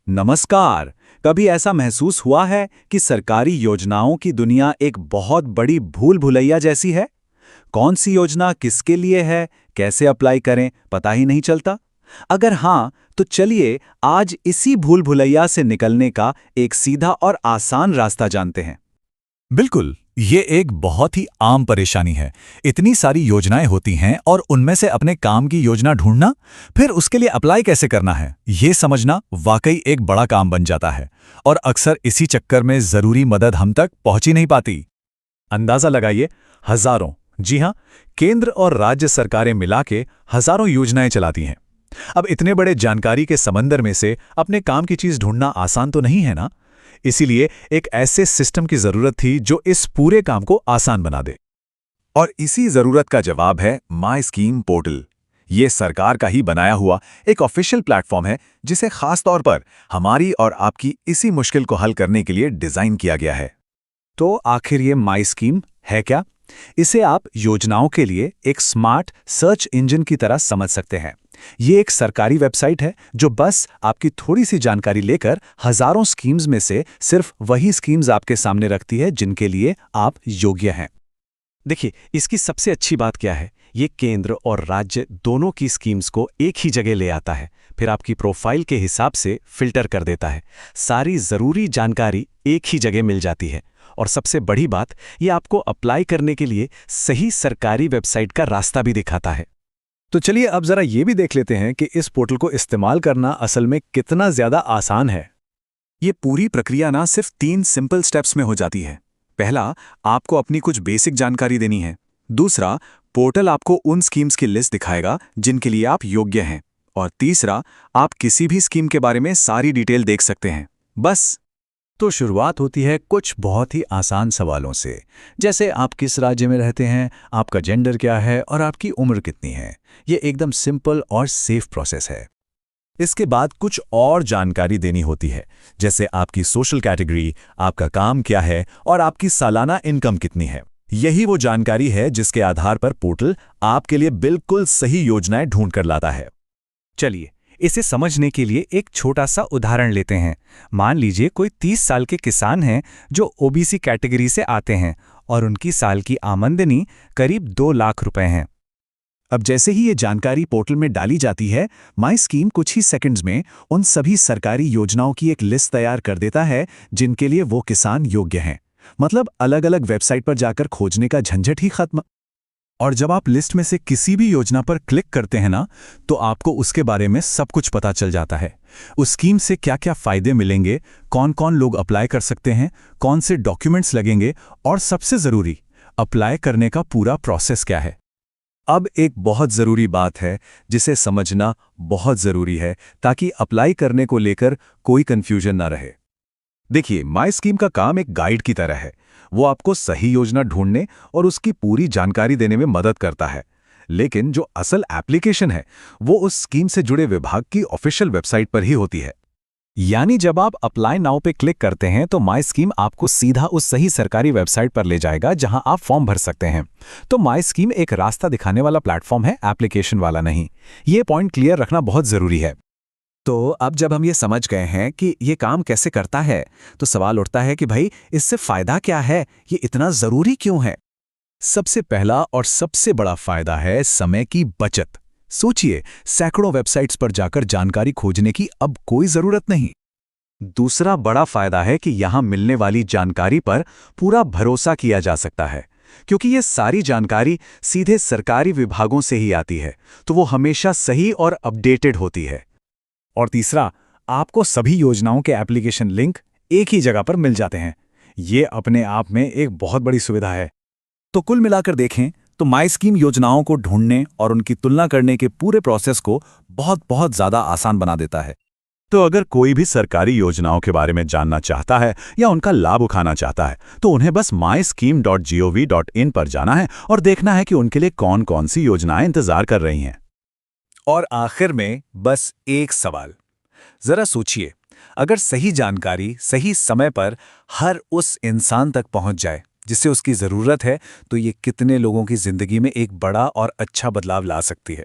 नमस्कार। कभी ऐसा महसूस हुआ है कि सरकारी योजनाओं की दुनिया एक बहुत बड़ी भूल भुलैया जैसी है? कौन सी योजना किसके लिए है, कैसे अप्लाई करें, पता ही नहीं चलता? अगर हाँ, तो चलिए आज इसी भूल भुलैया से निकलने का एक सीधा और आसान रास्ता जानते हैं। बिल्कुल, ये एक बहुत ही आम परेशानी है। इतनी सारी योजनाएं होती हैं और उनमें से अपने काम की योजना ढूंढना, फिर उसके लिए अप्लाई कैसे करना है, ये समझना वाकई एक बड़ा काम बन जाता है। और अक्सर इसी चक्कर में जरूरी मदद हम तक पहुंच ही नहीं पाती। अंदाजा लगाइए, हजारों, जी हां, केंद्र और राज्य सरकारें मिला के हजारों योजनाएं चलाती हैं। अब इतने बड़े जानकारी के समंदर में से अपने काम की चीज ढूंढना आसान तो नहीं है ना। इसीलिए एक ऐसे सिस्टम की जरूरत थी जो इस पूरे काम को आसान बना दे। और इसी जरूरत का जवाब है माई स्कीम पोर्टल। ये सरकार का ही बनाया हुआ एक ऑफिशियल प्लेटफॉर्म है जिसे खास तौर पर हमारी और आपकी इसी मुश्किल को हल करने के लिए डिजाइन किया गया है। तो आखिर ये माई स्कीम है क्या? इसे आप योजनाओं के लिए एक स्मार्ट सर्च इंजन की तरह समझ सकते हैं। ये एक सरकारी वेबसाइट है जो बस आपकी थोड़ी सी जानकारी लेकर हजारों स्कीम्स में से सिर्फ वही स्कीम्स आपके सामने रखती है जिनके लिए आप योग्य हैं। देखिए, इसकी सबसे अच्छी बात क्या है, ये केंद्र और राज्य दोनों की स्कीम्स को एक ही जगह ले आता है, फिर आपकी प्रोफाइल के हिसाब से फिल्टर कर देता है। सारी जरूरी जानकारी एक ही जगह मिल जाती है। और सबसे बड़ी बात, ये आपको अप्लाई करने के लिए सही सरकारी वेबसाइट का रास्ता भी दिखाता है। तो चलिए अब जरा ये भी देख लेते हैं कि इस पोर्टल को इस्तेमाल करना असल में कितना ज्यादा आसान है। ये पूरी प्रक्रिया ना सिर्फ 3 सिंपल स्टेप्स में हो जाती है। पहला, आपको अपनी कुछ बेसिक जानकारी देनी है। दूसरा, पोर्टल आपको उन स्कीम्स की लिस्ट दिखाएगा जिनके लिए आप योग्य हैं। और तीसरा, आप किसी भी स्कीम के बारे में सारी डिटेल देख सकते हैं। बस। तो शुरुआत होती है कुछ बहुत ही आसान सवालों से, जैसे आप किस राज्य में रहते हैं, आपका जेंडर क्या है और आपकी उम्र कितनी है। ये एकदम सिंपल और सेफ प्रोसेस है। इसके बाद कुछ और जानकारी देनी होती है, जैसे आपकी सोशल कैटेगरी, आपका काम क्या है और आपकी सालाना इनकम कितनी है। यही वो जानकारी है जिसके आधार पर पोर्टल आपके लिए बिल्कुल सही योजनाएं ढूंढ कर लाता है। चलिए, इसे समझने के लिए एक छोटा सा उदाहरण लेते हैं। मान लीजिए कोई 30 साल के किसान हैं जो ओबीसी कैटेगरी से आते हैं और उनकी साल की आमदनी करीब 2 लाख रुपए हैं। अब जैसे ही ये जानकारी पोर्टल में डाली जाती है, माई स्कीम कुछ ही सेकंड्स में उन सभी सरकारी योजनाओं की एक लिस्ट तैयार कर देता है जिनके लिए वो किसान योग्य हैं। मतलब अलग अलग वेबसाइट पर जाकर खोजने का झंझट ही खत्म। और जब आप लिस्ट में से किसी भी योजना पर क्लिक करते हैं ना, तो आपको उसके बारे में सब कुछ पता चल जाता है। उस स्कीम से क्या क्या फायदे मिलेंगे, कौन कौन लोग अप्लाई कर सकते हैं, कौन से डॉक्यूमेंट्स लगेंगे और सबसे जरूरी, अप्लाई करने का पूरा प्रोसेस क्या है। अब एक बहुत ज़रूरी बात है जिसे समझना बहुत ज़रूरी है ताकि अप्लाई करने को लेकर कोई कन्फ्यूजन ना रहे। देखिए, माई स्कीम का काम एक गाइड की तरह है। वो आपको सही योजना ढूंढने और उसकी पूरी जानकारी देने में मदद करता है। लेकिन जो असल एप्लीकेशन है वो उस स्कीम से जुड़े विभाग की ऑफिशियल वेबसाइट पर ही होती है। यानी जब आप अप्लाई नाउ पे क्लिक करते हैं तो माई स्कीम आपको सीधा उस सही सरकारी वेबसाइट पर ले जाएगा जहां आप फॉर्म भर सकते हैं। तो माई स्कीम एक रास्ता दिखाने वाला प्लेटफॉर्म है, एप्लीकेशन वाला नहीं। ये पॉइंट क्लियर रखना बहुत जरूरी है। तो अब जब हम ये समझ गए हैं कि ये काम कैसे करता है, तो सवाल उठता है कि भाई इससे फायदा क्या है, ये इतना जरूरी क्यों है? सबसे पहला और सबसे बड़ा फायदा है समय की बचत। सोचिए, सैकड़ों वेबसाइट्स पर जाकर जानकारी खोजने की अब कोई जरूरत नहीं। दूसरा बड़ा फायदा है कि यहां मिलने वाली जानकारी पर पूरा भरोसा किया जा सकता है, क्योंकि ये सारी जानकारी सीधे सरकारी विभागों से ही आती है, तो वो हमेशा सही और अपडेटेड होती है। और तीसरा, आपको सभी योजनाओं के एप्लीकेशन लिंक एक ही जगह पर मिल जाते हैं। ये अपने आप में एक बहुत बड़ी सुविधा है। तो कुल मिलाकर देखें तो माई स्कीम योजनाओं को ढूंढने और उनकी तुलना करने के पूरे प्रोसेस को बहुत ज्यादा आसान बना देता है। तो अगर कोई भी सरकारी योजनाओं के बारे में जानना चाहता है या उनका लाभ उठाना चाहता है, तो उन्हें बस myscheme.gov.in पर जाना है और देखना है कि उनके लिए कौन कौन सी योजनाएं इंतजार कर रही हैं। और आखिर में बस एक सवाल, जरा सोचिए, अगर सही जानकारी सही समय पर हर उस इंसान तक पहुंच जाए जिससे उसकी जरूरत है, तो ये कितने लोगों की जिंदगी में एक बड़ा और अच्छा बदलाव ला सकती है।